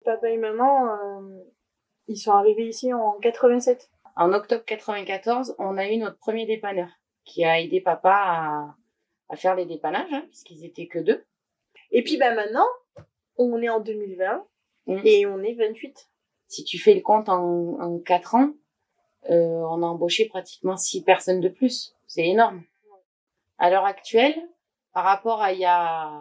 Papa et maman, ils sont arrivés ici en 87. En octobre 94, on a eu notre premier dépanneur qui a aidé papa à faire les dépannages, puisqu'ils étaient que 2. Et puis maintenant, on est en 2020 et on est 28. Si tu fais le compte en 4 ans, on a embauché pratiquement 6 personnes de plus. C'est énorme. À l'heure actuelle, par rapport à il y a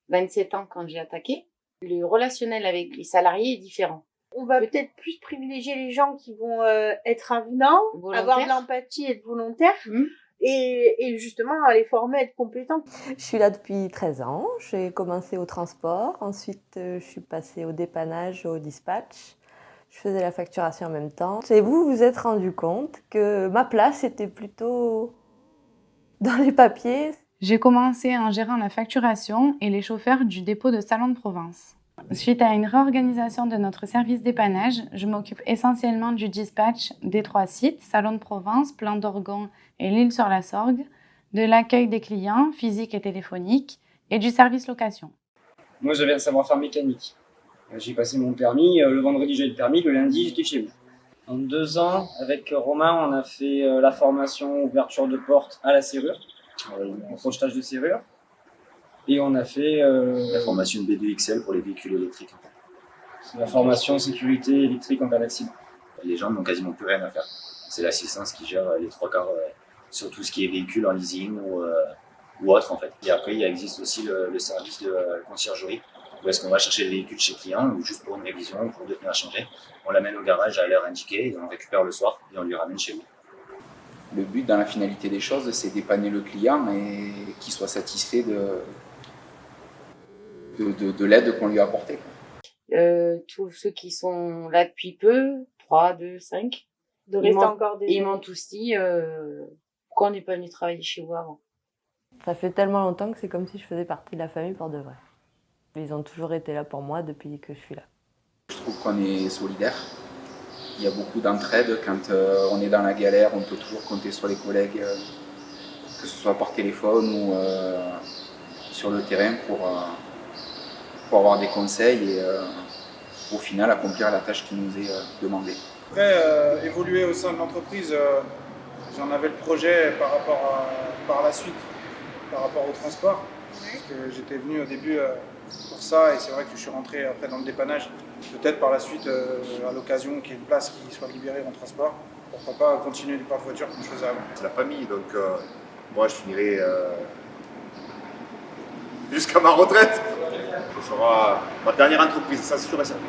27 ans quand j'ai attaqué, le relationnel avec les salariés est différent. On va peut-être plus privilégier les gens qui vont être avenants, avoir de l'empathie et être volontaires. Et justement, les former, être compétents. Je suis là depuis 13 ans. J'ai commencé au transport. Ensuite, je suis passée au dépannage, au dispatch. Je faisais la facturation en même temps. Et vous vous êtes rendu compte que ma place était plutôt dans les papiers. J'ai commencé en gérant la facturation et les chauffeurs du dépôt de Salon de Provence. Suite à une réorganisation de notre service dépannage, je m'occupe essentiellement du dispatch des 3 sites, Salon de Provence, Plan d'Orgon et l'Île-sur-la-Sorgue, de l'accueil des clients, physique et téléphonique, et du service location. Moi, j'avais un savoir-faire mécanique. J'ai passé mon permis, le vendredi j'ai eu le permis, le lundi j'étais chez vous. En 2 ans, avec Romain, on a fait la formation ouverture de porte à la serrure, en projetage de serrure. Et on a fait la formation B2XL pour les véhicules électriques. La formation sécurité électrique en cas d'accident. Les gens n'ont quasiment plus rien à faire. C'est l'assistance qui gère les 3/4 sur tout ce qui est véhicule en leasing ou autre en fait. Et après, il existe aussi le service de conciergerie, où est-ce qu'on va chercher le véhicule chez client ou juste pour une révision ou pour 2 pneus à changer. On l'amène au garage à l'heure indiquée et on récupère le soir et on lui ramène chez lui. Le but dans la finalité des choses, c'est dépanner le client et qu'il soit satisfait de l'aide qu'on lui a apportée. Tous ceux qui sont là depuis peu, 3, 2, 5, ils m'ont tous dit pourquoi on n'est pas venu travailler chez vous avant. Ça fait tellement longtemps que c'est comme si je faisais partie de la famille pour de vrai. Ils ont toujours été là pour moi depuis que je suis là. Je trouve qu'on est solidaires. Il y a beaucoup d'entraide. Quand on est dans la galère, on peut toujours compter sur les collègues, que ce soit par téléphone ou sur le terrain pour avoir des conseils et au final accomplir la tâche qui nous est demandée. Après, évoluer au sein de l'entreprise, j'en avais le projet par la suite, par rapport au transport. Parce que j'étais venu au début pour ça et c'est vrai que je suis rentré après dans le dépannage. Peut-être par la suite, à l'occasion qu'il y ait une place qui soit libérée dans le transport, pourquoi pas continuer du porte-voiture comme je faisais avant. C'est la famille, donc moi je finirai jusqu'à ma retraite. Ce sera ma dernière entreprise, ça c'est sûr et certain.